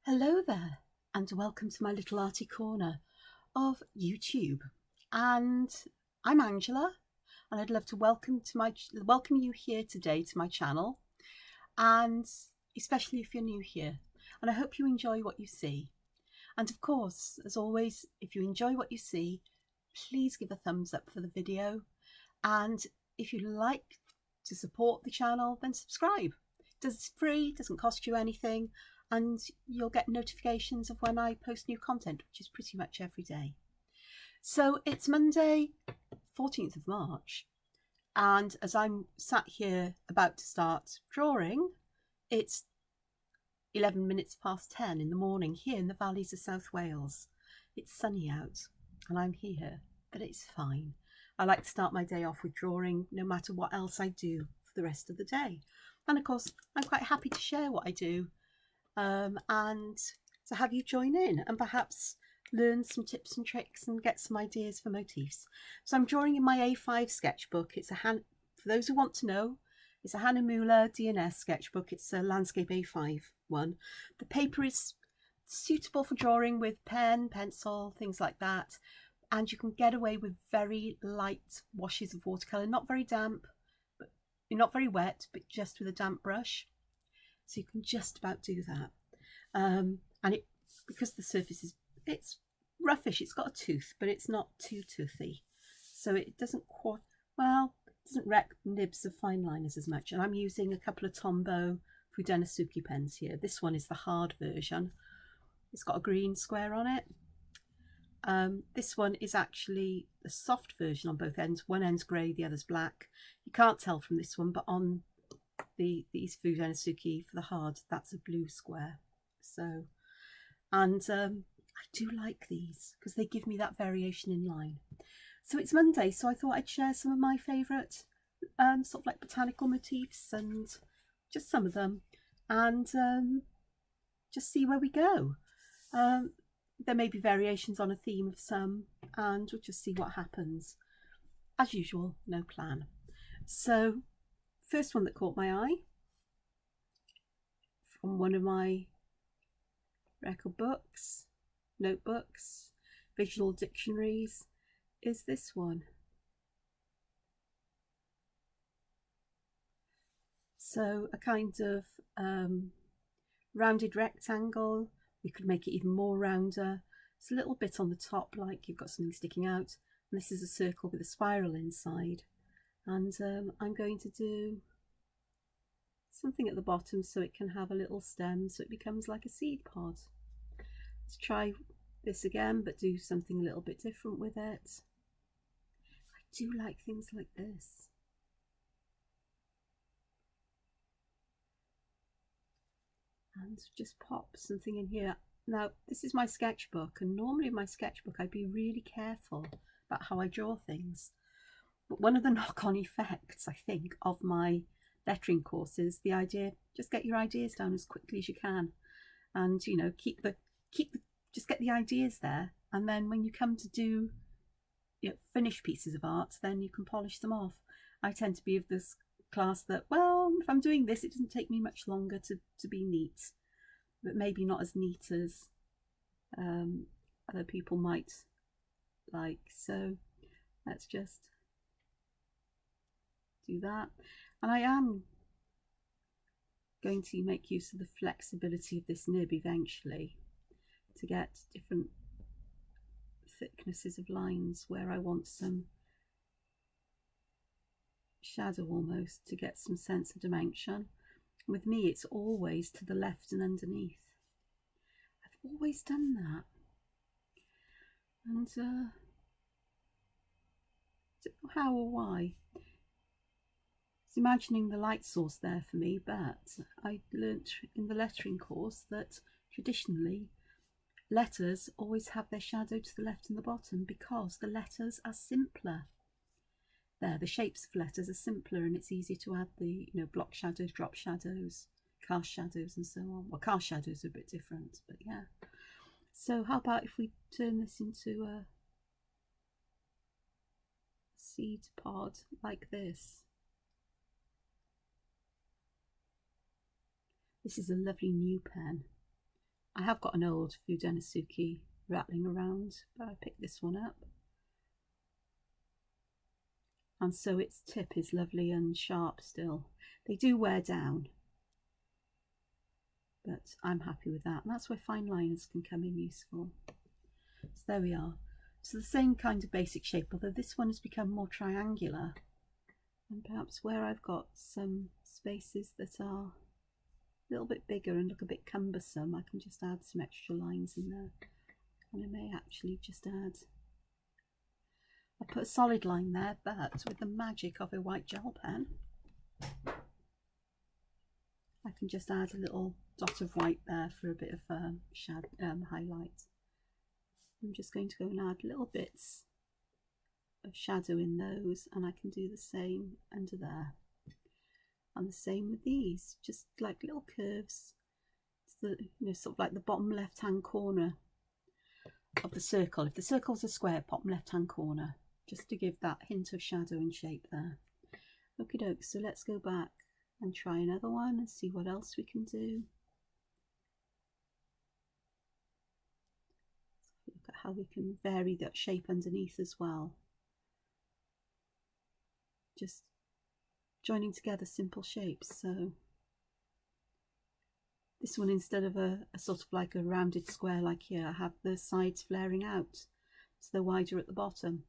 Hello there, and welcome to my little arty corner of YouTube. And I'm Angela, and I'd love to welcome you here today to my channel, and especially if you're new here. And I hope you enjoy what you see. And of course, as always, if you enjoy what you see, please give a thumbs up for the video. And if you'd like to support the channel, then subscribe. It's free, doesn't cost you anything, and you'll get notifications of when I post new content, which is pretty much every day. So it's Monday, 14th of March, and as I'm sat here about to start drawing, it's 11 minutes past 10 in the morning here in the valleys of South Wales. It's sunny out and I'm here, but it's fine. I like to start my day off with drawing no matter what else I do for the rest of the day. And of course, I'm quite happy to share what I do and to have you join in and perhaps learn some tips and tricks and get some ideas for motifs. So I'm drawing in my A5 sketchbook. It's for those who want to know, it's a Hannah Muller D&S sketchbook. It's a landscape A5 one. The paper is suitable for drawing with pen, pencil, things like that. And you can get away with very light washes of watercolour, not very damp, but not very wet, but just with a damp brush. So you can just about do that. And because the surface it's roughish, it's got a tooth, but it's not too toothy. So it doesn't wreck nibs of fine liners as much. And I'm using a couple of Tombow Fudenasuki pens here. This one is the hard version. It's got a green square on it. This one is actually the soft version on both ends. One end's grey, the other's black. You can't tell from this one, but on these Fudenasuki for the hard, that's a blue square. So, and I do like these because they give me that variation in line. So it's Monday, so I thought I'd share some of my favourite sort of like botanical motifs and just some of them, and just see where we go. There may be variations on a theme of some, and we'll just see what happens. As usual, no plan. So first one that caught my eye from one of my record books, notebooks, visual dictionaries is this one. So a kind of rounded rectangle. You could make it even more rounder. It's a little bit on the top like you've got something sticking out. And this is a circle with a spiral inside. And I'm going to do something at the bottom so it can have a little stem, so it becomes like a seed pod. Let's try this again, but do something a little bit different with it. I do like things like this. And just pop something in here. Now, this is my sketchbook, and normally in my sketchbook I'd be really careful about how I draw things. But one of the knock-on effects, I think, of my lettering course is the idea, just get your ideas down as quickly as you can. And, you know, just get the ideas there. And then when you come to do, you know, finished pieces of art, then you can polish them off. I tend to be of this class that, well, if I'm doing this, it doesn't take me much longer to be neat, but maybe not as neat as other people might like. So let's just do that. And I am going to make use of the flexibility of this nib eventually to get different thicknesses of lines where I want some shadow almost to get some sense of dimension. With me, it's always to the left and underneath. I've always done that. And don't know how or why. It's imagining the light source there for me, but I learnt in the lettering course that traditionally letters always have their shadow to the left and the bottom because the letters are simpler. The shapes of letters are simpler, and it's easier to add the, you know, block shadows, drop shadows, cast shadows and so on. Well, cast shadows are a bit different, but yeah. So how about if we turn this into a seed pod like this? This is a lovely new pen. I have got an old Fudenasuki rattling around, but I picked this one up. And so its tip is lovely and sharp still. They do wear down, but I'm happy with that. And that's where fine liners can come in useful. So there we are. So the same kind of basic shape, although this one has become more triangular. And perhaps where I've got some spaces that are a little bit bigger and look a bit cumbersome, I can just add some extra lines in there. And I may actually just add, I put a solid line there, but with the magic of a white gel pen, I can just add a little dot of white there for a bit of highlight. I'm just going to go and add little bits of shadow in those, and I can do the same under there. And the same with these, just like little curves. It's the, you know, sort of like the bottom left hand corner of the circle. If the circle's a square, bottom left hand corner, just to give that hint of shadow and shape there. Okie doke, so let's go back and try another one and see what else we can do. Look at how we can vary that shape underneath as well. Just joining together simple shapes. So this one, instead of a sort of like a rounded square like here, I have the sides flaring out, so they're wider at the bottom.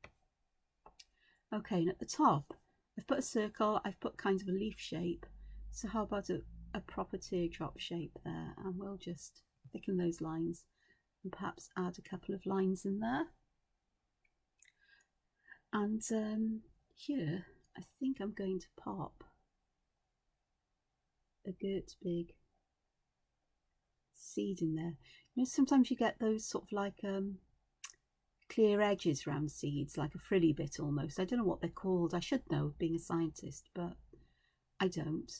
Okay, and at the top I've put a circle, I've put kind of a leaf shape. So how about a proper teardrop shape there, and we'll just thicken those lines and perhaps add a couple of lines in there. And here I think I'm going to pop a girt big seed in there. You know, sometimes you get those sort of like clear edges around seeds, like a frilly bit almost. I don't know what they're called. I should know, being a scientist, but I don't.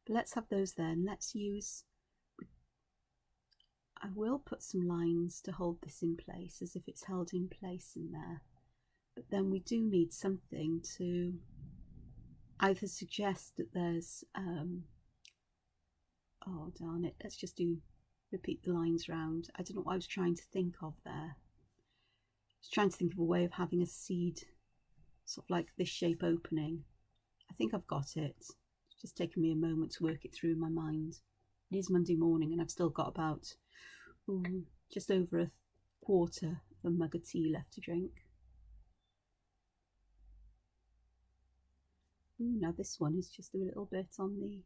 But let's have those there, and let's use, I will put some lines to hold this in place, as if it's held in place in there. But then we do need something to either suggest that there's oh darn it, let's just repeat the lines round. I don't know what I was trying to think of there. I was trying to think of a way of having a seed sort of like this shape opening. I think I've got it. It's just taken me a moment to work it through in my mind. It is Monday morning and I've still got about just over a quarter of a mug of tea left to drink. Now this one is just a little bit on the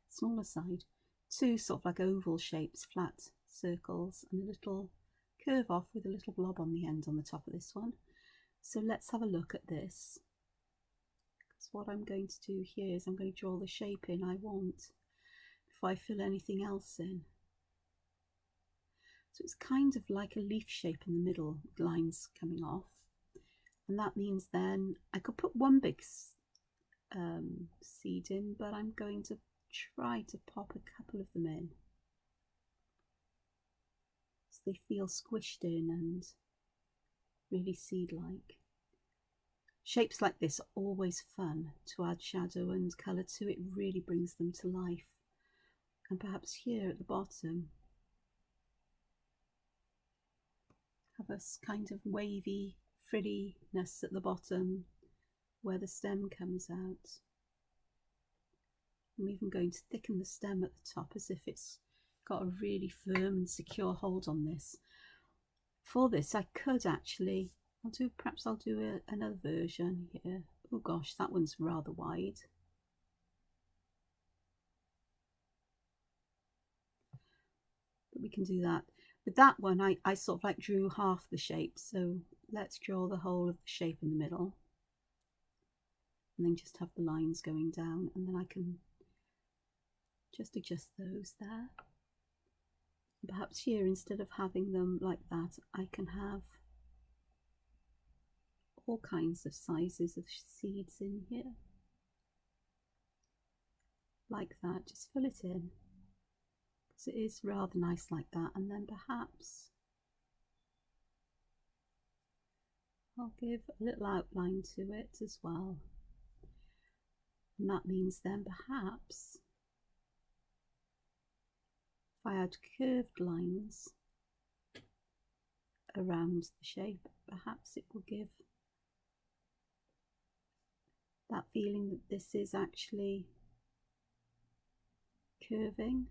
smaller side. Two sort of like oval shapes, flat circles, and a little curve off with a little blob on the end on the top of this one. So let's have a look at this. Because what I'm going to do here is I'm going to draw the shape in I want before I fill anything else in. So it's kind of like a leaf shape in the middle, with lines coming off. And that means then I could put one big seed in, but I'm going to try to pop a couple of them in, so they feel squished in and really seed-like. Shapes like this are always fun to add shadow and colour to. It really brings them to life. And perhaps here at the bottom have a kind of wavy frilliness at the bottom where the stem comes out. I'm even going to thicken the stem at the top as if it's got a really firm and secure hold on this. For this I could actually, perhaps I'll do another version here. Oh gosh, that one's rather wide. But we can do that. With that one I sort of like drew half the shape, so let's draw the whole of the shape in the middle. And then just have the lines going down, and then I can just adjust those there. Perhaps here, instead of having them like that, I can have all kinds of sizes of seeds in here. Like that, just fill it in, because it is rather nice like that. And then perhaps I'll give a little outline to it as well. And that means then perhaps I add curved lines around the shape, perhaps it will give that feeling that this is actually curving.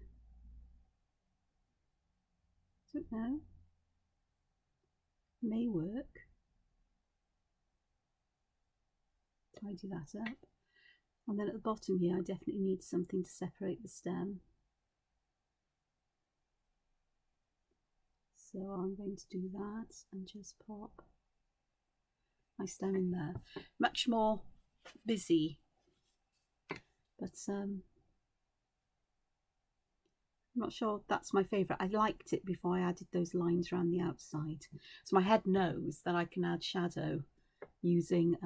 I don't know. May work. Tidy that up. And then at the bottom here, I definitely need something to separate the stem. So I'm going to do that and just pop my stem in there. Much more busy, but I'm not sure that's my favourite. I liked it before I added those lines around the outside. So my head knows that I can add shadow using,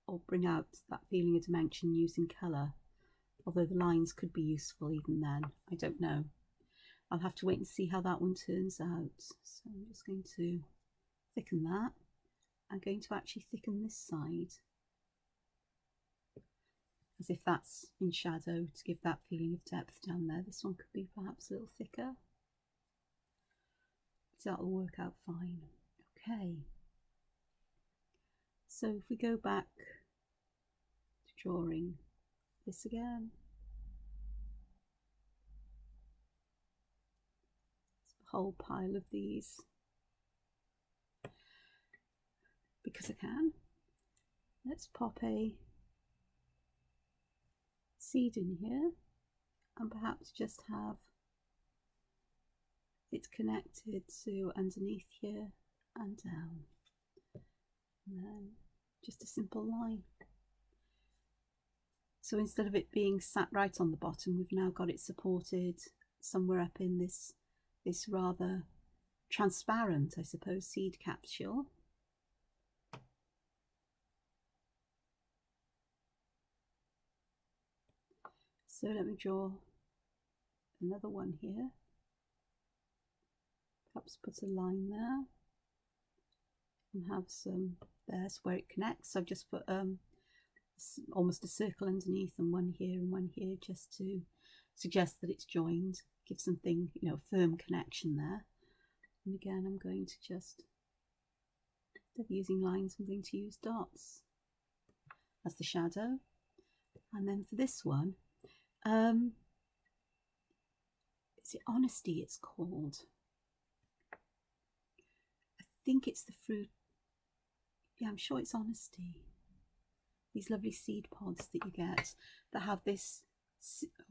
or bring out that feeling of dimension using colour. Although the lines could be useful even then. I don't know. I'll have to wait and see how that one turns out. So I'm just going to thicken that. I'm going to actually thicken this side, as if that's in shadow to give that feeling of depth down there. This one could be perhaps a little thicker. So that'll work out fine. Okay. So if we go back to drawing this again. A whole pile of these because I can. Let's pop a seed in here and perhaps just have it connected to underneath here and down, and then just a simple line. So instead of it being sat right on the bottom, we've now got it supported somewhere up in this rather transparent, I suppose, seed capsule. So let me draw another one here. Perhaps put a line there and have some, there's where it connects. So I've just put almost a circle underneath and one here, just to suggest that it's joined, give something, you know, a firm connection there. And again, I'm going to just, instead of using lines, I'm going to use dots as the shadow. And then for this one, is it Honesty it's called? I think it's the fruit. Yeah, I'm sure it's Honesty. These lovely seed pods that you get that have this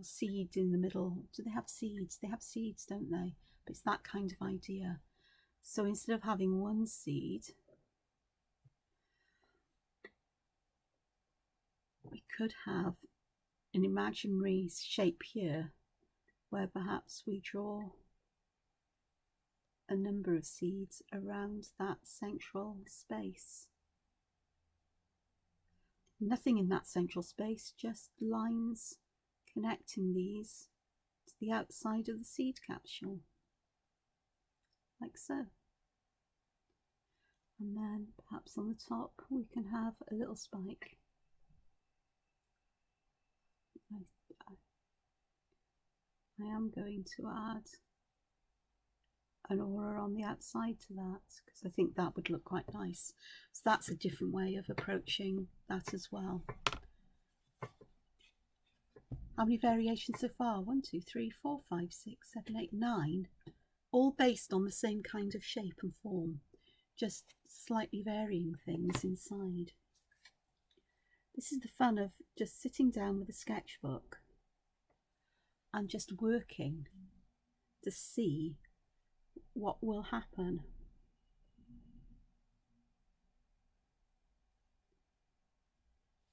seed in the middle. Do they have seeds? They have seeds, don't they? But it's that kind of idea. So instead of having one seed, we could have an imaginary shape here where perhaps we draw a number of seeds around that central space. Nothing in that central space, just lines connecting these to the outside of the seed capsule, like so. And then perhaps on the top we can have a little spike. I am going to add an aura on the outside to that because I think that would look quite nice. So that's a different way of approaching that as well. How many variations so far? 1, 2, 3, 4, 5, 6, 7, 8, 9. All based on the same kind of shape and form, just slightly varying things inside. This is the fun of just sitting down with a sketchbook and just working to see what will happen.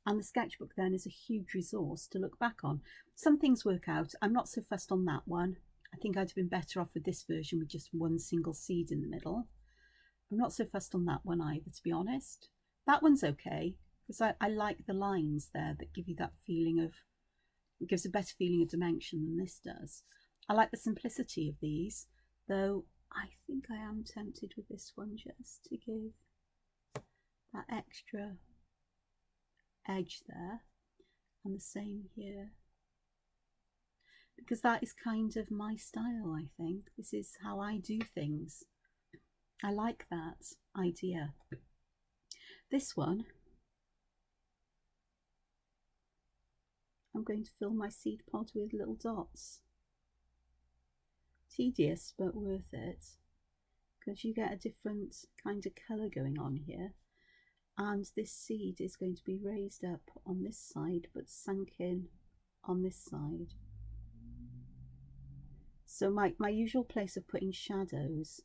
And the sketchbook then is a huge resource to look back on. Some things work out. I'm not so fussed on that one. I think I'd have been better off with this version with just one single seed in the middle. I'm not so fussed on that one either, to be honest. That one's okay, because I like the lines there that give you that feeling of, it gives a better feeling of dimension than this does. I like the simplicity of these, though I think I am tempted with this one just to give that extra edge there, and the same here. because that is kind of my style, I think. This is how I do things. I like that idea. This one, I'm going to fill my seed pod with little dots. Tedious, but worth it, because you get a different kind of colour going on here. And this seed is going to be raised up on this side, but sunk in on this side. So my usual place of putting shadows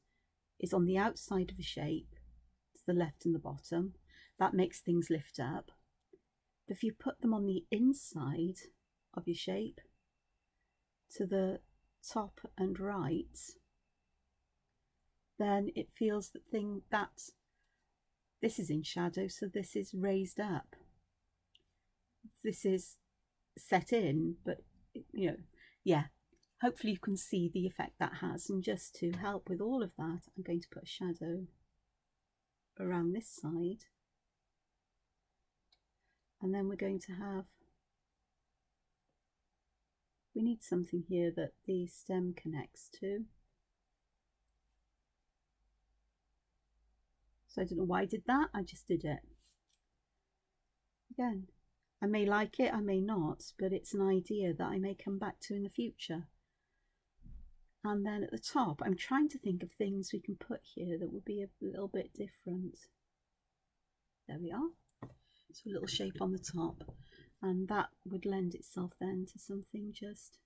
is on the outside of a shape, to the left and the bottom. That makes things lift up. But if you put them on the inside of your shape, to the top and right, then it feels that this is in shadow, so this is raised up. This is set in, but you know, yeah. Hopefully you can see the effect that has. And just to help with all of that, I'm going to put a shadow around this side. And then we're going to have, we need something here that the stem connects to. So I don't know why I did that, I just did it. Again, I may like it, I may not, but it's an idea that I may come back to in the future. And then at the top, I'm trying to think of things we can put here that would be a little bit different. There we are. So a little shape on the top. And that would lend itself then to something just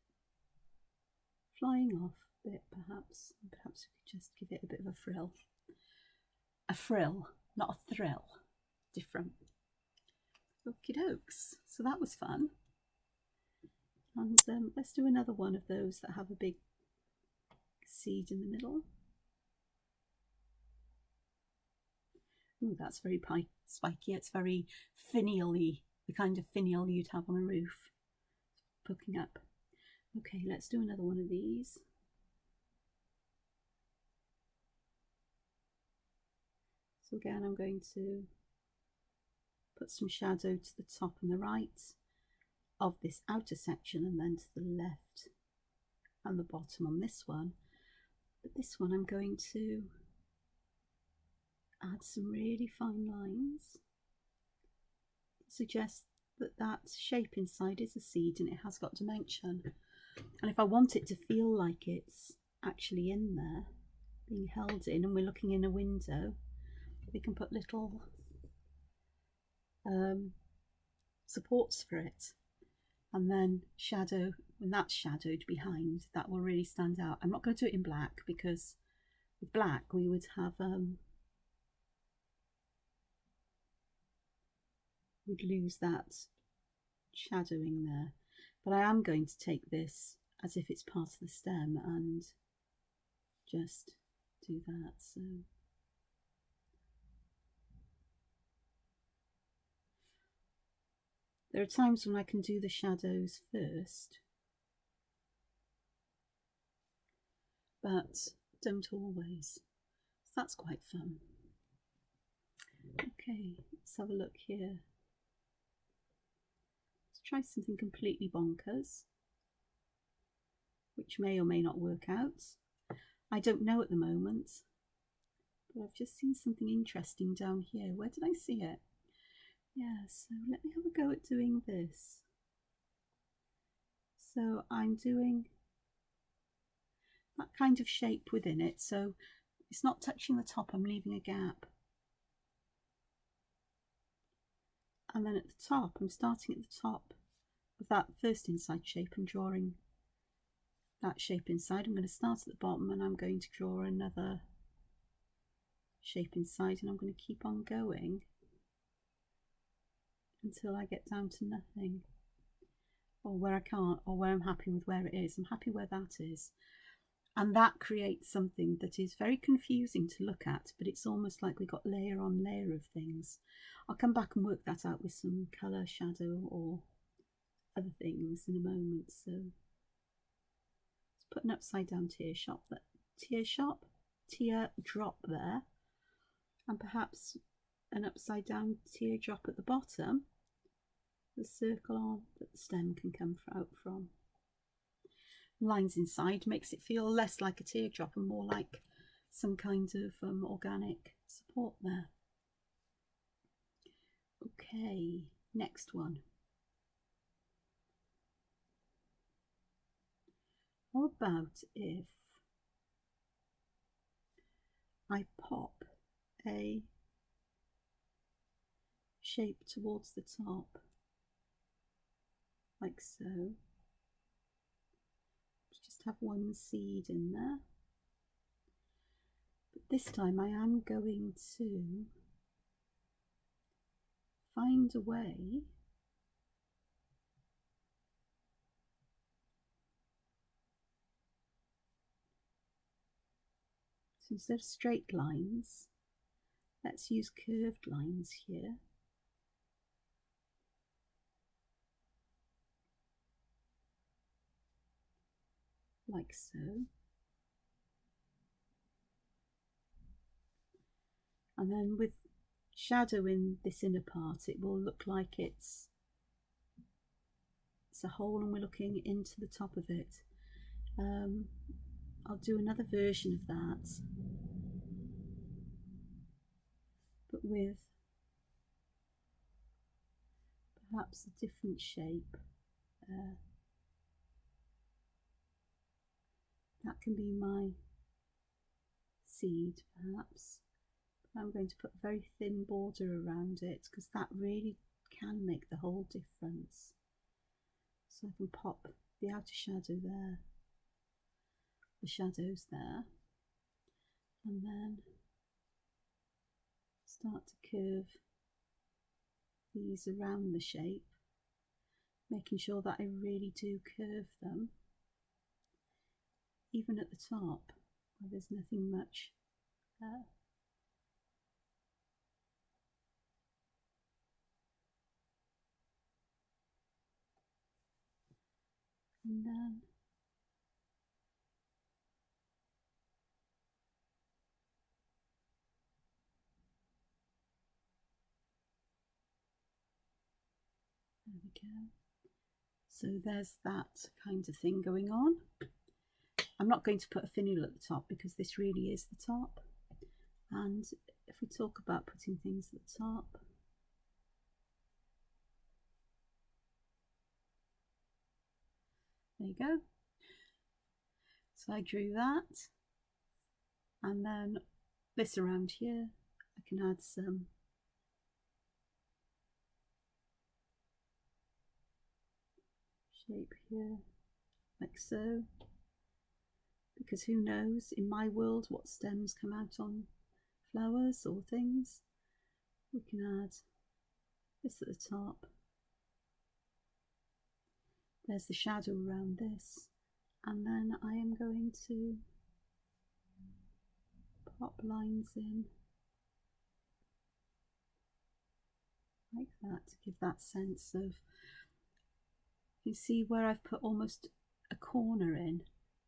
flying off a bit, perhaps. And perhaps we could just give it a bit of a frill. A frill, not a thrill. Different. Okie dokes. So that was fun. And let's do another one of those that have a big seed in the middle. Ooh, that's very spiky. It's very finial-y, the kind of finial you'd have on a roof, poking up. Okay, let's do another one of these. So again, I'm going to put some shadow to the top and the right of this outer section, and then to the left and the bottom on this one. But this one I'm going to add some really fine lines. Suggest that that shape inside is a seed and it has got dimension. And if I want it to feel like it's actually in there, being held in, and we're looking in a window, we can put little supports for it. And then shadow, when that's shadowed behind, that will really stand out. I'm not going to do it in black, because with black we would have we'd lose that shadowing there. But I am going to take this as if it's part of the stem and just do that. So there are times when I can do the shadows first, but don't always. So that's quite fun. Okay, let's have a look here. Let's try something completely bonkers, which may or may not work out. I don't know at the moment, but I've just seen something interesting down here. Where did I see it? Yeah, so let me have a go at doing this. So I'm doing that kind of shape within it, so it's not touching the top, I'm leaving a gap. And then at the top, I'm starting at the top of that first inside shape and drawing that shape inside. I'm going to start at the bottom and I'm going to draw another shape inside, and I'm going to keep on going until I get down to nothing, or where I can't, or where I'm happy with where it is. I'm happy where that is. And that creates something that is very confusing to look at, but it's almost like we've got layer on layer of things. I'll come back and work that out with some colour, shadow, or other things in a moment. So let's put an upside down tear drop there, and perhaps an upside down teardrop at the bottom, the circle on that the stem can come out from. lines inside makes it feel less like a teardrop and more like some kind of organic support there. Okay, next one. How about if I pop a shape towards the top, like so. Just have one seed in there. But this time I am going to find a way so instead of straight lines, let's use curved lines here. Like so. And then with shadow in this inner part, it will look like it's a hole and we're looking into the top of it. I'll do another version of that, but with perhaps a different shape. That can be my seed perhaps. I'm going to put a very thin border around it because that really can make the whole difference. So I can pop the outer shadow there, the shadows there, and then start to curve these around the shape, making sure that I really do curve them, even at the top where there's nothing much there. And then there we go. So there's that kind of thing going on. I'm not going to put a finial at the top because this really is the top. And if we talk about putting things at the top, there you go. So I drew that, and then this around here, I can add some shape here, like so, because who knows in my world what stems come out on flowers or things. We can add this at the top. There's the shadow around this, and then I am going to pop lines in like that to give that sense of, you see where I've put almost a corner in,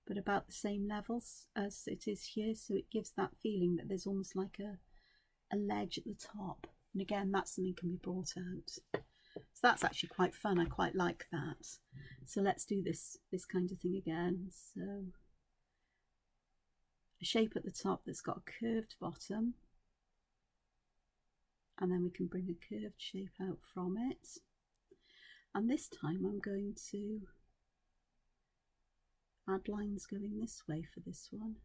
but about the same levels as it is here, so it gives that feeling that there's almost like a ledge at the top. And again, that's something can be brought out. So that's actually quite fun. I quite like that. So let's do this kind of thing again. So a shape at the top that's got a curved bottom, and then we can bring a curved shape out from it. And this time I'm going to add lines going this way for this one,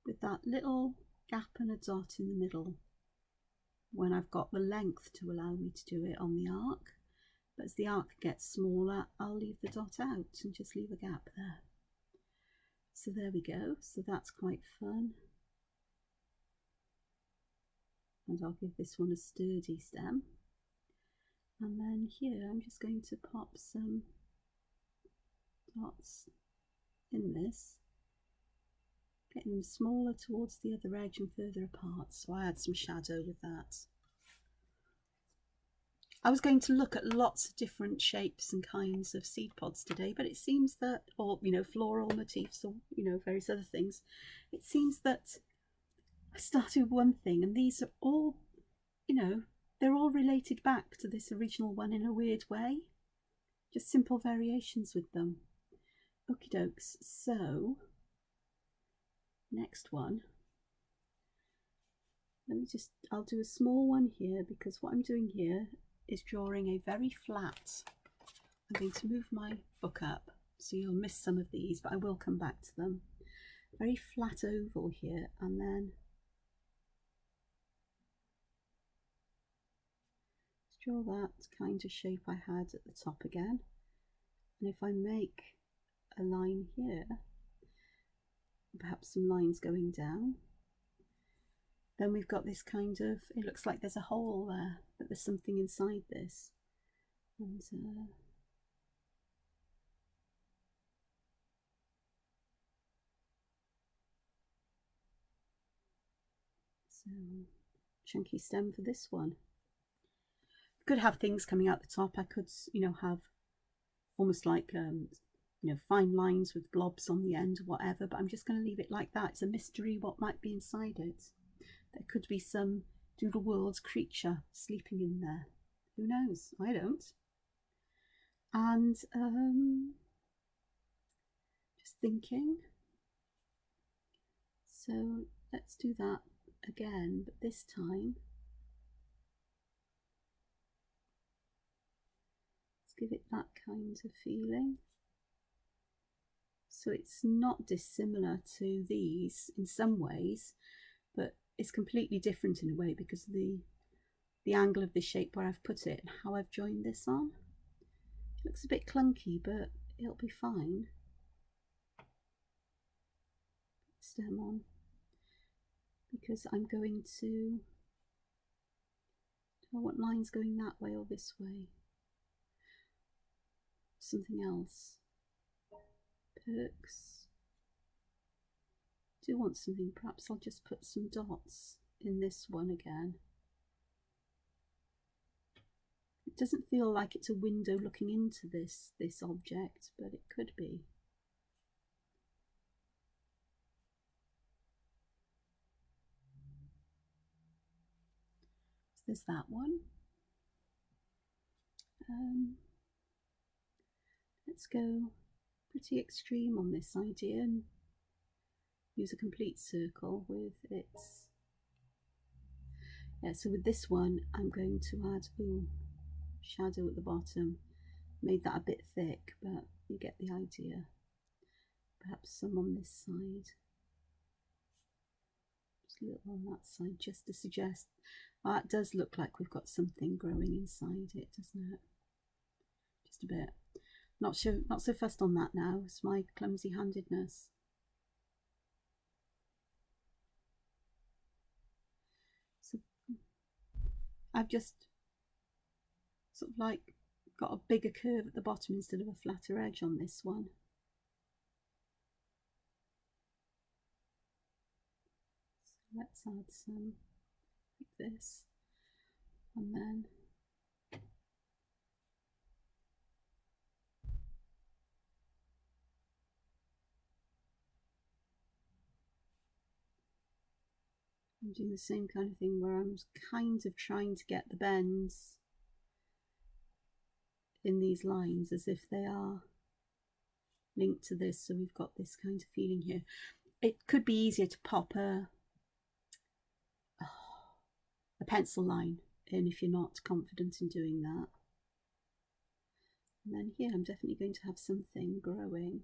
with that little gap and a dot in the middle when I've got the length to allow me to do it on the arc. But as the arc gets smaller, I'll leave the dot out and just leave a gap there. So there we go. So that's quite fun. And I'll give this one a sturdy stem. And then here I'm just going to pop some dots in this, getting them smaller towards the other edge and further apart, so I add some shadow with that. I was going to look at lots of different shapes and kinds of seed pods today, but it seems that, or floral motifs, or various other things, it seems that I started with one thing and these are all, they're all related back to this original one in a weird way, just simple variations with them. Okie dokes. So next one, I'll do a small one here, because what I'm doing here is drawing a very flat. I'm going to move my book up so you'll miss some of these, but I will come back to them. Very flat oval here, and then let's draw that kind of shape I had at the top again. And if I make a line here, perhaps some lines going down, then we've got this kind of, it looks like there's a hole there, but there's something inside this. And so chunky stem for this one. Could have things coming out the top. I could, you know, have almost like you know, fine lines with blobs on the end or whatever, but I'm just going to leave it like that. It's a mystery what might be inside it. There could be some Doodle World creature sleeping in there. Who knows? I don't. And just thinking. So let's do that again, but this time let's give it that kind of feeling. So it's not dissimilar to these in some ways, but it's completely different in a way because of the angle of the shape where I've put it and how I've joined this on. It looks a bit clunky, but it'll be fine. Stem on, because I'm going to, do I want lines going that way or this way? Something else. Perks. Do want something, perhaps I'll just put some dots in this one again. It doesn't feel like it's a window looking into this object, but it could be. So there's that one. Let's go pretty extreme on this idea and use a complete circle with its, yeah, so with this one I'm going to add shadow at the bottom. Made that a bit thick, but you get the idea. Perhaps some on this side, just a little on that side, just to suggest it does look like we've got something growing inside it, doesn't it? Just a bit. Not so fussed on that now. It's my clumsy handedness. So I've just sort of like got a bigger curve at the bottom instead of a flatter edge on this one. So let's add some like this, and then I'm doing the same kind of thing where I'm kind of trying to get the bends in these lines as if they are linked to this, so we've got this kind of feeling here. It could be easier to pop a pencil line in if you're not confident in doing that. And then here I'm definitely going to have something growing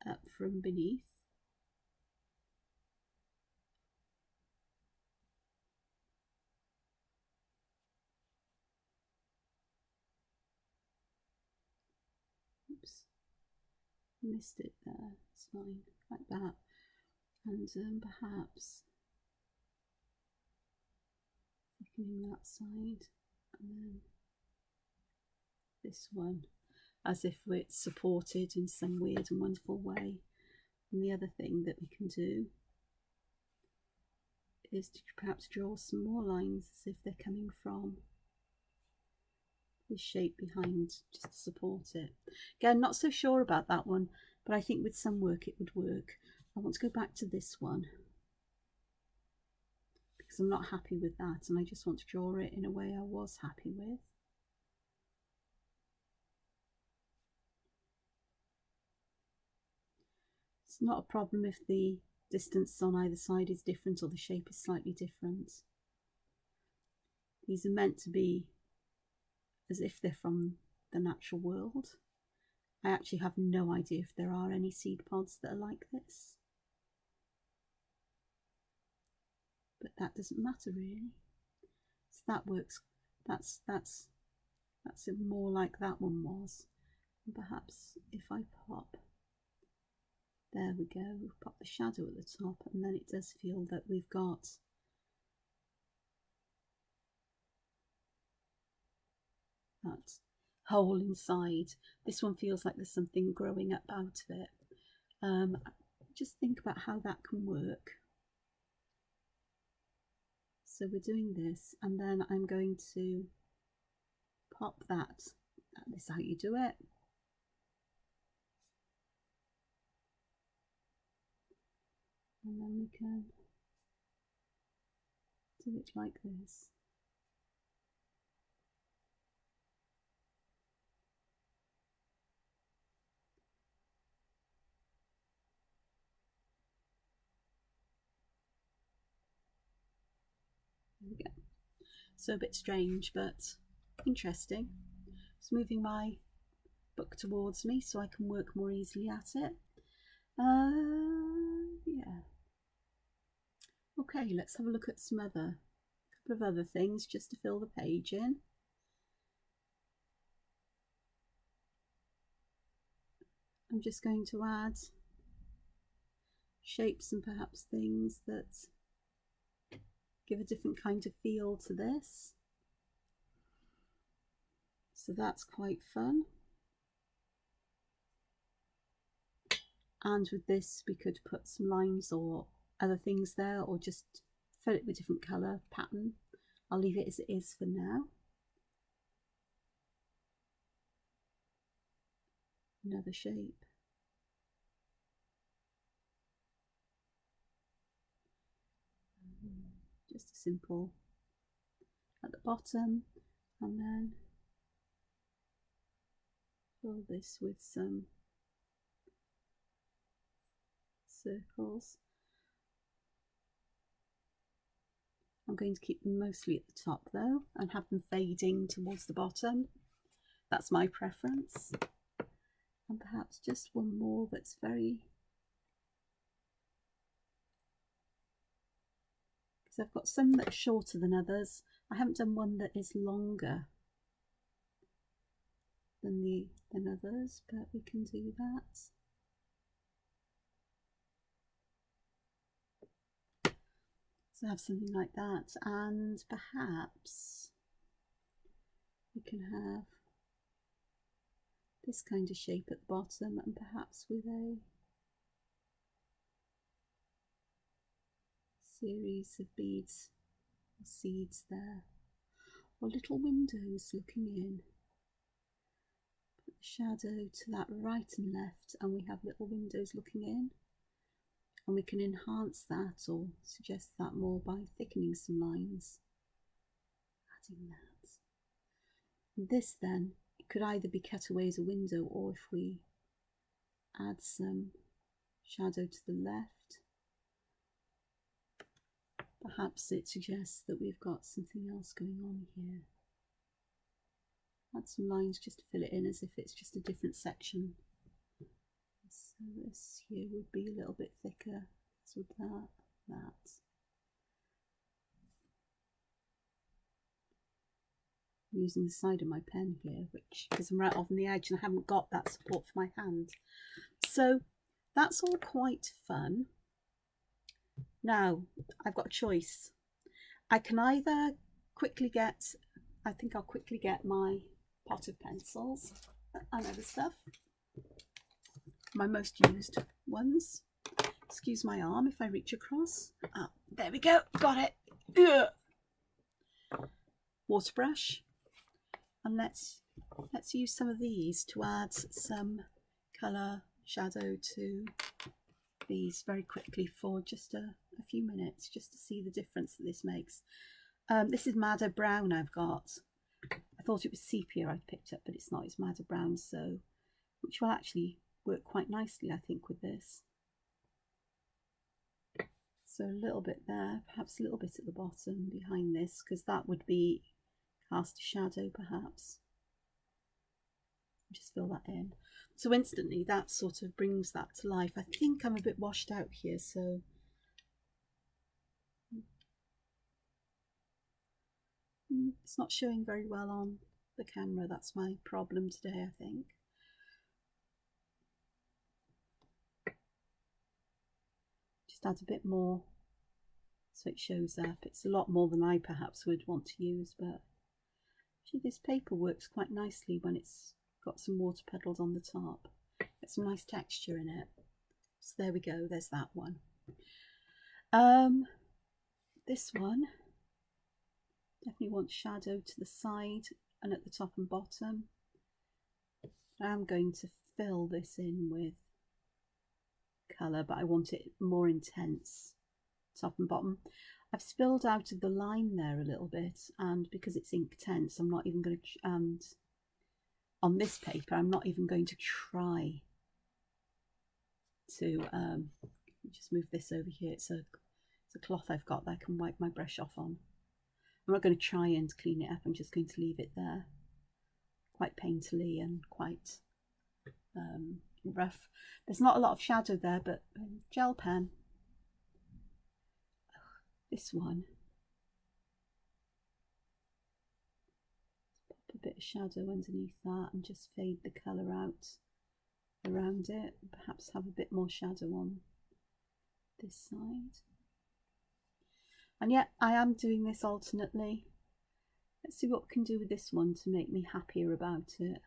up from beneath. Oops, missed it there. It's fine, like that. And perhaps thickening that side, and then this one, as if it's supported in some weird and wonderful way. And the other thing that we can do is to perhaps draw some more lines as if they're coming from this shape behind, just to support it. Again, not so sure about that one, but I think with some work it would work. I want to go back to this one because I'm not happy with that, and I just want to draw it in a way I was happy with. It's not a problem if the distance on either side is different or the shape is slightly different. These are meant to be as if they're from the natural world. I actually have no idea if there are any seed pods that are like this, but that doesn't matter really. So that works. That's more like that one was. And perhaps if I pop, there we go, we've popped the shadow at the top, and then it does feel that we've got that hole inside. This one feels like there's something growing up out of it. Just think about how that can work. So we're doing this, and then I'm going to pop that. This is how you do it. And then we can do it like this. There we go. So a bit strange, but interesting. Just moving my book towards me so I can work more easily at it. Yeah. Okay, let's have a look at some couple of other things just to fill the page in. I'm just going to add shapes and perhaps things that give a different kind of feel to this. So that's quite fun. And with this we could put some lines or other things there, or just fill it with different colour pattern. I'll leave it as it is for now. Another shape. Just a simple at the bottom, and then fill this with some circles. I'm going to keep them mostly at the top though, and have them fading towards the bottom. That's my preference. And perhaps just one more that's very, because I've got some that's shorter than others. I haven't done one that is longer than others, but we can do that. So have something like that, and perhaps we can have this kind of shape at the bottom, and perhaps with a series of beads or seeds there, or little windows looking in. Put the shadow to that right and left, and we have little windows looking in. And we can enhance that or suggest that more by thickening some lines, adding that. And this then, it could either be cut away as a window, or if we add some shadow to the left, perhaps it suggests that we've got something else going on here. Add some lines just to fill it in as if it's just a different section. So this here would be a little bit thicker, so that. I'm using the side of my pen here, which, because I'm right off on the edge and I haven't got that support for my hand. So that's all quite fun. Now I've got a choice. I can either quickly get, I think I'll quickly get my pot of pencils and other stuff. My most used ones. Excuse my arm if I reach across. Ah, there we go, got it. Ugh. Water brush, and let's use some of these to add some colour shadow to these very quickly for just a few minutes, just to see the difference that this makes. This is Madder Brown I've got. I thought it was sepia I'd picked up, but it's not, it's Madder Brown, so which will actually work quite nicely I think with this. So a little bit there, perhaps a little bit at the bottom behind this, because that would be cast a shadow perhaps. Just fill that in. So instantly that sort of brings that to life. I think I'm a bit washed out here, so it's not showing very well on the camera. That's my problem today, I think. Just add a bit more so it shows up. It's a lot more than I perhaps would want to use, but actually this paper works quite nicely when it's got some water petals on the top. Get some nice texture in it. So there we go, there's that one. This one definitely wants shadow to the side and at the top and bottom. I'm going to fill this in with colour, but I want it more intense, top and bottom. I've spilled out of the line there a little bit, and because it's Inktense, I'm not even going to, and on this paper, I'm not even going to try to, just move this over here. It's a cloth I've got that I can wipe my brush off on. I'm not going to try and clean it up, I'm just going to leave it there, quite painterly and quite rough. There's not a lot of shadow there, but gel pen. This one, pop a bit of shadow underneath that and just fade the colour out around it. Perhaps have a bit more shadow on this side. And yet I am doing this alternately. Let's see what we can do with this one to make me happier about it.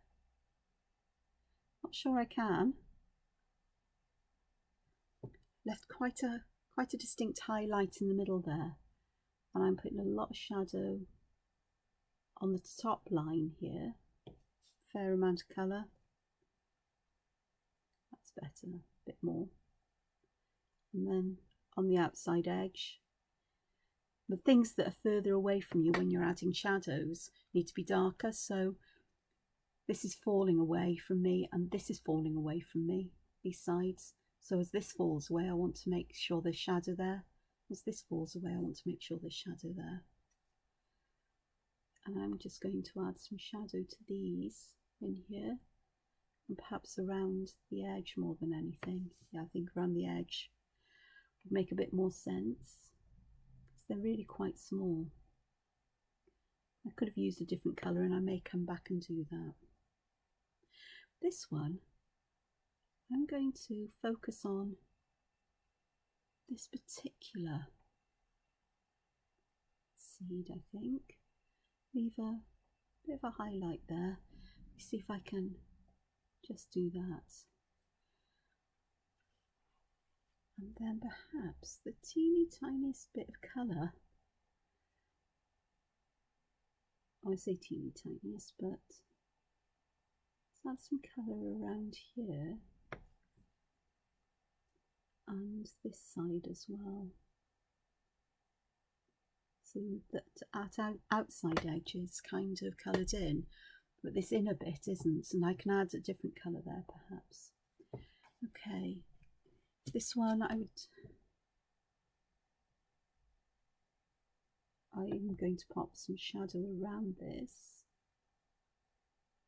Not sure I can. Left quite a distinct highlight in the middle there, and I'm putting a lot of shadow on the top line here. Fair amount of colour. That's better, a bit more. And then on the outside edge, the things that are further away from you when you're adding shadows need to be darker. So this is falling away from me, and this is falling away from me, these sides. So as this falls away, I want to make sure there's shadow there. As this falls away, I want to make sure there's shadow there. And I'm just going to add some shadow to these in here, and perhaps around the edge more than anything. Yeah, I think around the edge would make a bit more sense, because they're really quite small. I could have used a different colour, and I may come back and do that. This one, I'm going to focus on this particular seed, I think. Leave a bit of a highlight there. See if I can just do that. And then perhaps the teeny tiniest bit of colour. I say teeny tiniest, but let's add some colour around here. And this side as well, so that at outside edge is kind of coloured in, but this inner bit isn't, and I can add a different colour there perhaps. Okay, this one I'm going to pop some shadow around this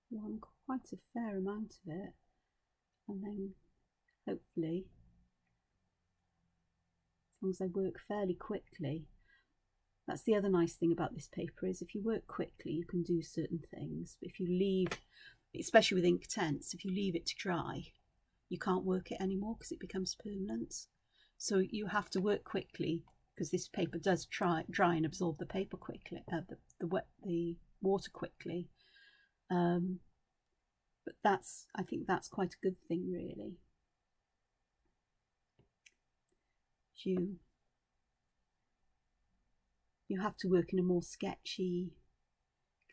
one, quite a fair amount of it, and then hopefully, as long as I work fairly quickly. That's the other nice thing about this paper, is if you work quickly you can do certain things, but if you leave, especially with Inktense, if you leave it to dry you can't work it anymore because it becomes permanent. So you have to work quickly, because this paper does dry and absorb the paper quickly, the water quickly. But I think that's quite a good thing, really. You have to work in a more sketchy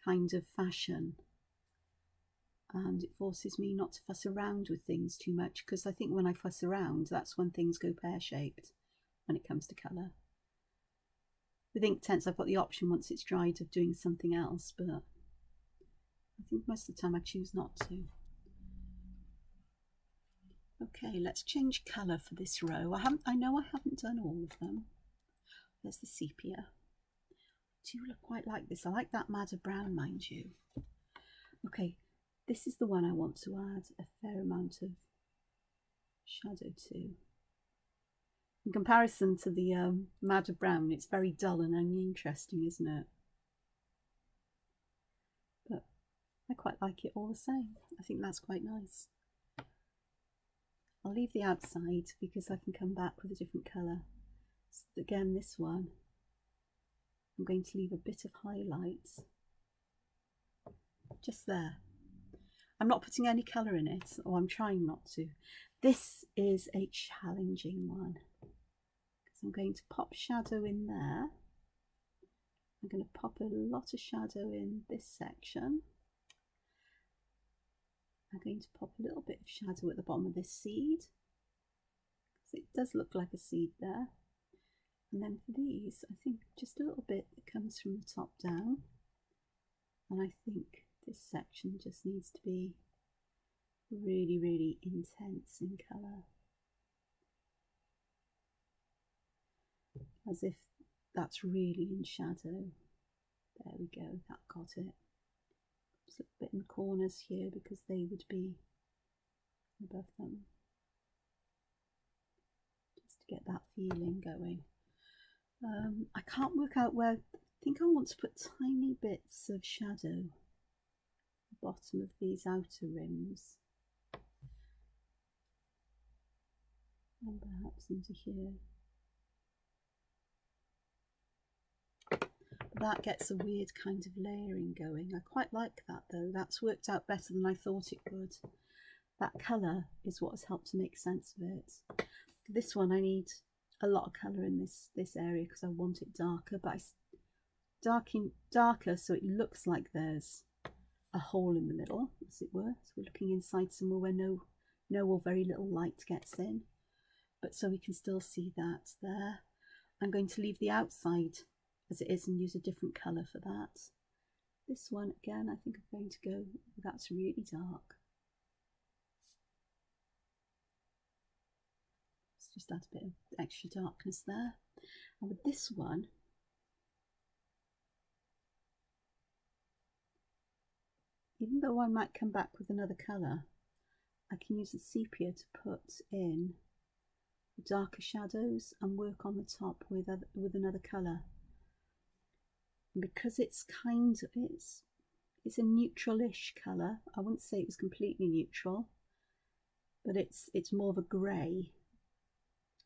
kind of fashion, and it forces me not to fuss around with things too much, because I think when I fuss around, that's when things go pear-shaped when it comes to colour. With Inktense I've got the option once it's dried of doing something else, but I think most of the time I choose not to. Okay, let's change colour for this row. I know I haven't done all of them. There's the sepia. I do look quite like this. I like that madder brown, mind you. Okay, this is the one I want to add a fair amount of shadow to. In comparison to the madder brown, it's very dull and uninteresting, isn't it? But I quite like it all the same. I think that's quite nice. I'll leave the outside because I can come back with a different colour. So again, this one, I'm going to leave a bit of highlight just there. I'm not putting any colour in it, or I'm trying not to. This is a challenging one because I'm going to pop shadow in there. I'm going to pop a lot of shadow in this section. I'm going to pop a little bit of shadow at the bottom of this seed because it does look like a seed there. And then for these, I think just a little bit that comes from the top down. And I think this section just needs to be really, really intense in colour. As if that's really in shadow. There we go, that got it. Just a bit in the corners here because they would be above them. Just to get that feeling going. I can't work out where. I think I want to put tiny bits of shadow at the bottom of these outer rims. And perhaps into here. That gets a weird kind of layering going. I quite like that though. That's worked out better than I thought it would. That colour is what has helped to make sense of it. This one I need a lot of colour in this area because I want it darker, but I darker so it looks like there's a hole in the middle, as it were. So we're looking inside somewhere where no or very little light gets in, but so we can still see that there. I'm going to leave the outside as it is and use a different colour for that. This one again, I think I'm going to go, that's really dark. Let's just add a bit of extra darkness there. And with this one, even though I might come back with another colour, I can use the sepia to put in the darker shadows and work on the top with another colour. And because it's a neutral-ish colour. I wouldn't say it was completely neutral, but it's more of a grey,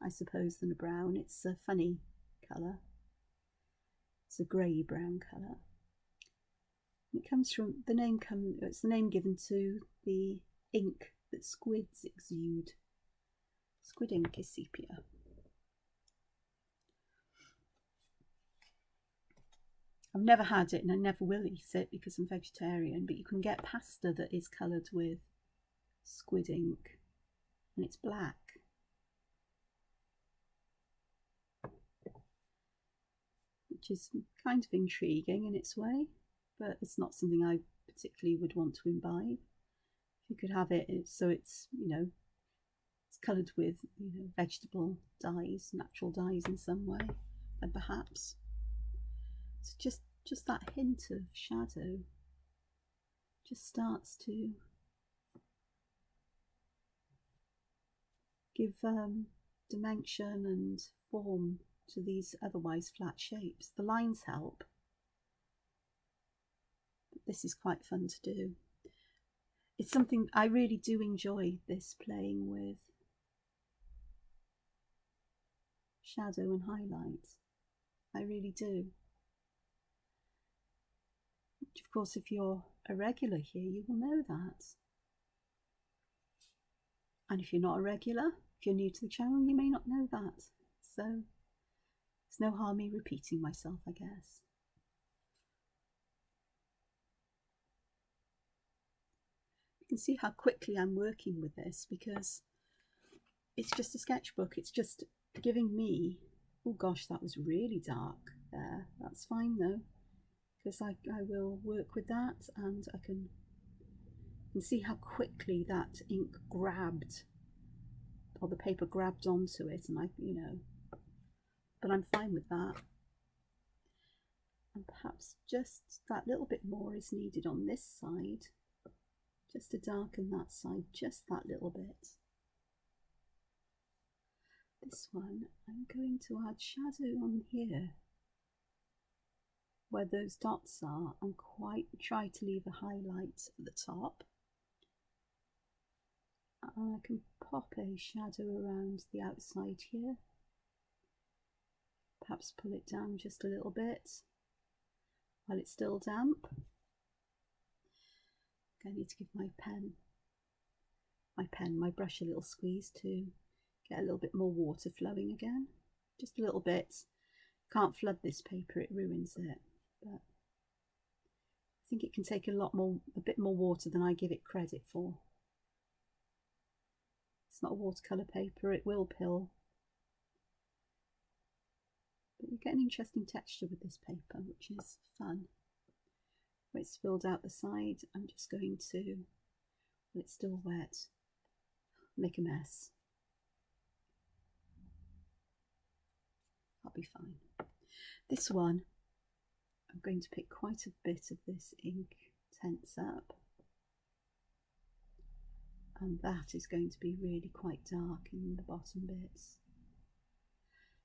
I suppose, than a brown. It's a funny colour. It's a grey brown colour. It comes from the name. It's the name given to the ink that squids exude. Squid ink is sepia. I've never had it and I never will eat it because I'm vegetarian, but you can get pasta that is coloured with squid ink and it's black. Which is kind of intriguing in its way, but it's not something I particularly would want to imbibe. If you could have it so it's, it's coloured with, vegetable dyes, natural dyes in some way, then perhaps. So just that hint of shadow just starts to give dimension and form to these otherwise flat shapes. The lines help, but this is quite fun to do. It's something I really do enjoy, this playing with shadow and highlight. I really do. Which, of course, if you're a regular here, you will know that. And if you're not a regular, if you're new to the channel, you may not know that. So there's no harm me repeating myself, I guess. You can see how quickly I'm working with this because it's just a sketchbook. It's just giving me, oh gosh, that was really dark there. That's fine though, because I will work with that and I can see how quickly that ink grabbed, or the paper grabbed onto it, and but I'm fine with that. And perhaps just that little bit more is needed on this side, just to darken that side just that little bit. This one, I'm going to add shadow on here where those dots are, and quite try to leave a highlight at the top. And I can pop a shadow around the outside here, perhaps pull it down just a little bit while it's still damp. I need to give my brush a little squeeze to get a little bit more water flowing again, just a little bit. Can't flood this paper, it ruins it, but I think it can take a bit more water than I give it credit for. It's not a watercolour paper, it will pill, but you get an interesting texture with this paper, which is fun. Where it's spilled out the side, I'm just going to, when it's still wet, make a mess. I'll be fine. This one, I'm going to pick quite a bit of this Inktense up, and that is going to be really quite dark in the bottom bits.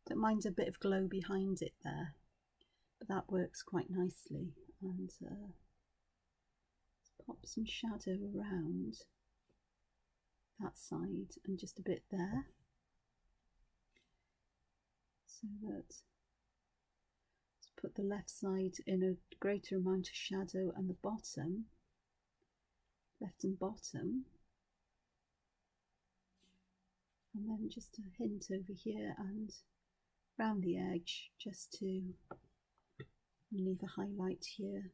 Don't mind a bit of glow behind it there, but that works quite nicely. And let's pop some shadow around that side and just a bit there, so that, let's put the left side in a greater amount of shadow, and the bottom, left and bottom, and then just a hint over here and round the edge, just to leave a highlight here.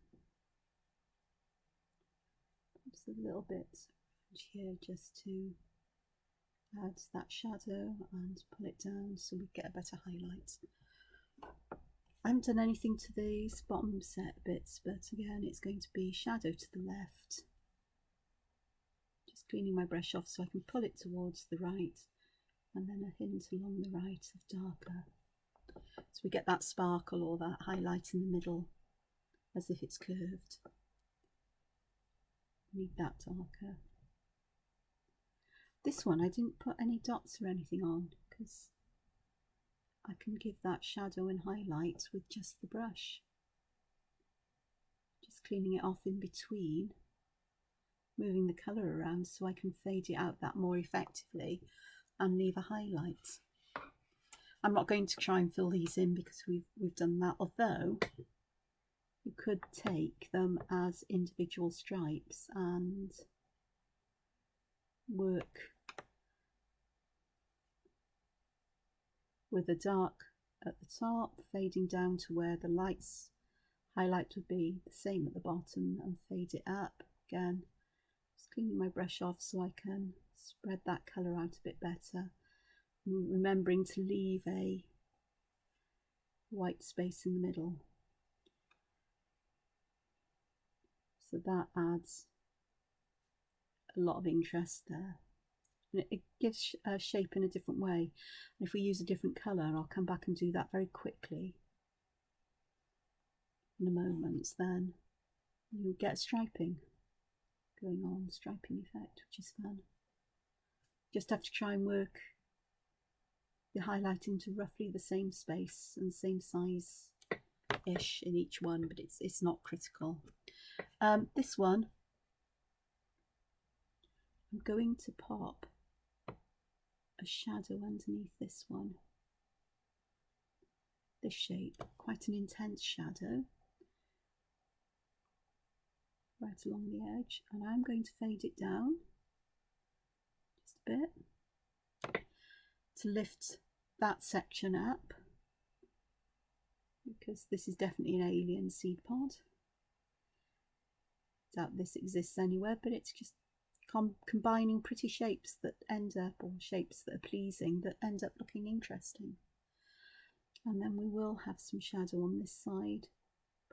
Just a little bit here just to add that shadow and pull it down so we get a better highlight. I haven't done anything to these bottom set bits, but again it's going to be shadow to the left. Just cleaning my brush off so I can pull it towards the right, and then a hint along the right of darker. So we get that sparkle or that highlight in the middle as if it's curved. Need that darker. This one I didn't put any dots or anything on because I can give that shadow and highlight with just the brush. Just cleaning it off in between, moving the colour around so I can fade it out that more effectively and leave a highlight. I'm not going to try and fill these in because we've done that, although you could take them as individual stripes and work with a dark at the top, fading down to where the highlight would be the same at the bottom, and fade it up again. Just cleaning my brush off so I can spread that colour out a bit better, remembering to leave a white space in the middle, so that adds a lot of interest there, and it gives a shape in a different way. And if we use a different colour, I'll come back and do that very quickly in a moment, then you get striping going on, striping effect, which is fun. Just have to try and work the highlight into roughly the same space and same size ish in each one, but it's not critical. This one, I'm going to pop a shadow underneath this one, this shape, quite an intense shadow right along the edge, and I'm going to fade it down just a bit to lift that section up, because this is definitely an alien seed pod. Doubt this exists anywhere, but it's just combining pretty shapes that end up, or shapes that are pleasing, that end up looking interesting. And then we will have some shadow on this side,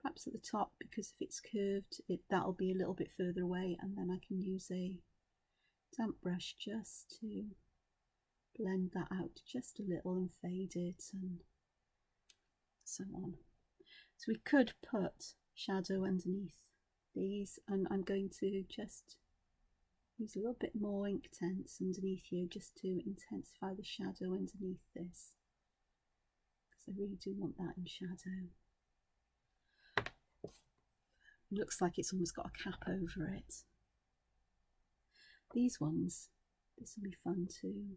perhaps at the top, because if it's curved, that'll be a little bit further away, and then I can use a damp brush just to blend that out just a little and fade it and so on. So we could put shadow underneath these, and I'm going to just use a little bit more Inktense underneath here just to intensify the shadow underneath this, because I really do want that in shadow. It looks like it's almost got a cap over it. These ones, this will be fun to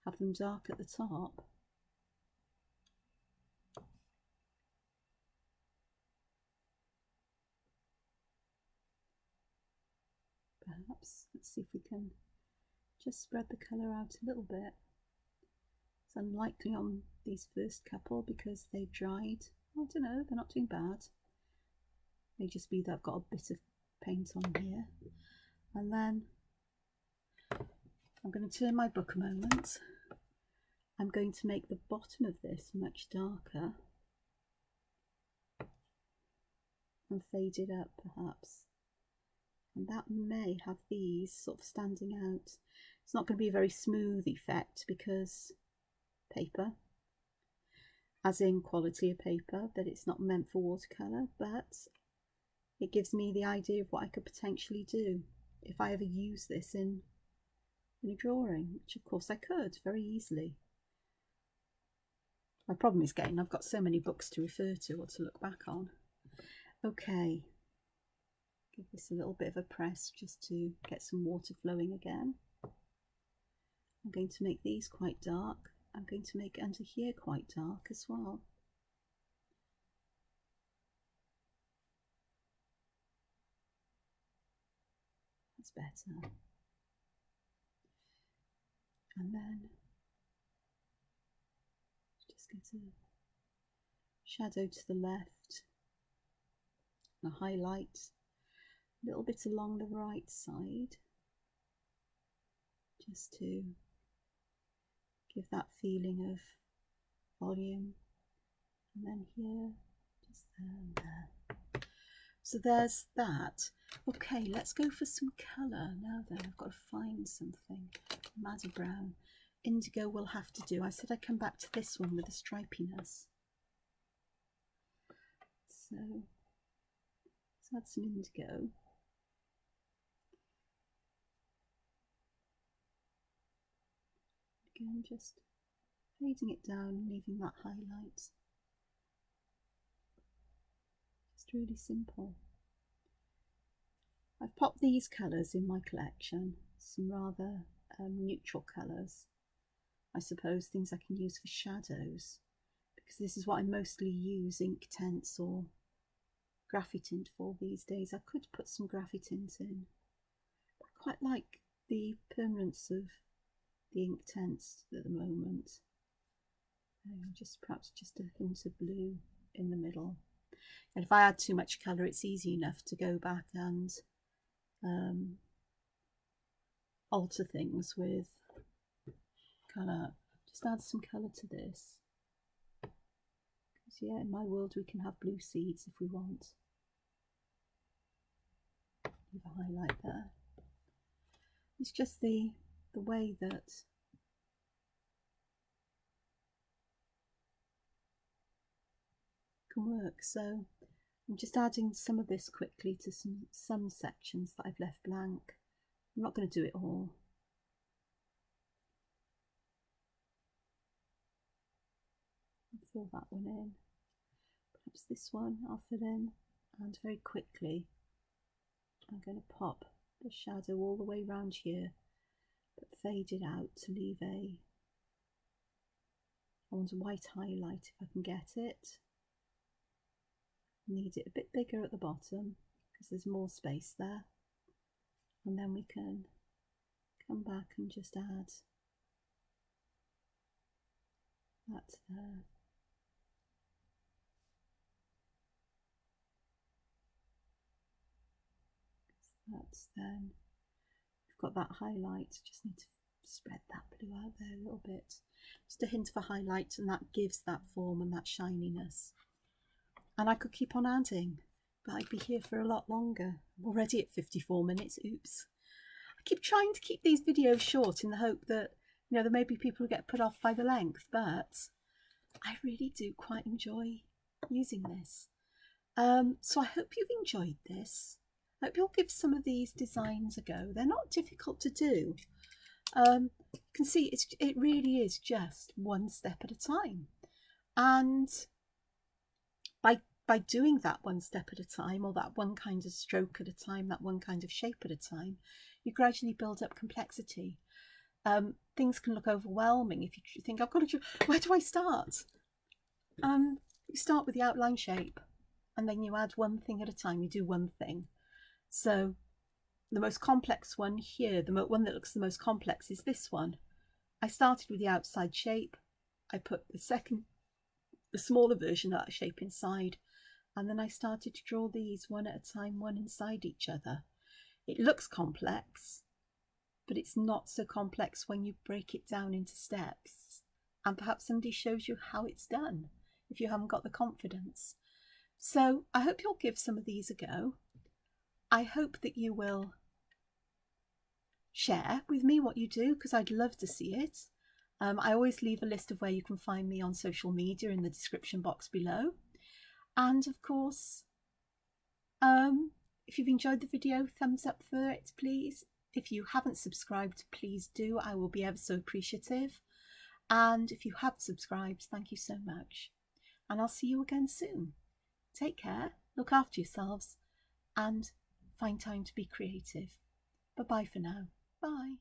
have them dark at the top. Perhaps, let's see if we can just spread the colour out a little bit. It's unlikely on these first couple because they've dried. I don't know, they're not doing bad. May just be that I've got a bit of paint on here. And then I'm going to turn my book a moment. I'm going to make the bottom of this much darker and fade it up perhaps. And that may have these sort of standing out. It's not going to be a very smooth effect because paper, as in quality of paper, that it's not meant for watercolour, but it gives me the idea of what I could potentially do if I ever use this in a drawing, which of course I could very easily. My problem is I've got so many books to refer to or to look back on. Okay, give this a little bit of a press just to get some water flowing again. I'm going to make these quite dark. I'm going to make under here quite dark as well. That's better. And then just get a shadow to the left and a highlight a little bit along the right side, just to give that feeling of volume. And then here, just there and there. So there's that. Okay, let's go for some colour. Now then, I've got to find something. Madder brown. Indigo will have to do. I said I'd come back to this one with the stripiness. So let's add some indigo. Again, just fading it down and leaving that highlight. Just really simple. I've popped these colours in my collection, some rather neutral colours. I suppose things I can use for shadows, because this is what I mostly use Inktense or Graphitint for these days. I could put some Graphitint in. I quite like the permanence of the Inktense at the moment. Just perhaps just a hint of blue in the middle. And if I add too much colour, it's easy enough to go back and alter things with colour. Just add some colour to this. Because yeah, in my world we can have blue seeds if we want. Leave a highlight there. It's just the way that can work. So I'm just adding some of this quickly to some sections that I've left blank. I'm not going to do it all. I'll fill that one in. Perhaps this one I'll fill in, and very quickly I'm going to pop the shadow all the way around here, but fade it out to leave I want a white highlight if I can get it. Need it a bit bigger at the bottom because there's more space there, and then we can come back and just add that there. That's then, we've got that highlight, just need to spread that blue out there a little bit. Just a hint of a highlight, and that gives that form and that shininess. And I could keep on adding, but I'd be here for a lot longer. I'm already at 54 minutes, oops. I keep trying to keep these videos short in the hope that, you know, there may be people who get put off by the length, but I really do quite enjoy using this. So I hope you've enjoyed this. I hope you'll give some of these designs a go. They're not difficult to do. You can see it really is just one step at a time. And by doing that one step at a time, or that one kind of stroke at a time, that one kind of shape at a time, you gradually build up complexity. Things can look overwhelming if you think, I've got to, where do I start? You start with the outline shape, and then you add one thing at a time. You do one thing. So the most complex one here, the one that looks the most complex, is this one. I started with the outside shape. I put the smaller version of that shape inside, and then I started to draw these one at a time, one inside each other. It looks complex, but it's not so complex when you break it down into steps, and perhaps somebody shows you how it's done if you haven't got the confidence. So I hope you'll give some of these a go. I hope that you will share with me what you do, because I'd love to see it. I always leave a list of where you can find me on social media in the description box below. And of course, if you've enjoyed the video, thumbs up for it, please. If you haven't subscribed, please do. I will be ever so appreciative. And if you have subscribed, thank you so much. And I'll see you again soon. Take care, look after yourselves, and find time to be creative. Bye-bye for now. Bye.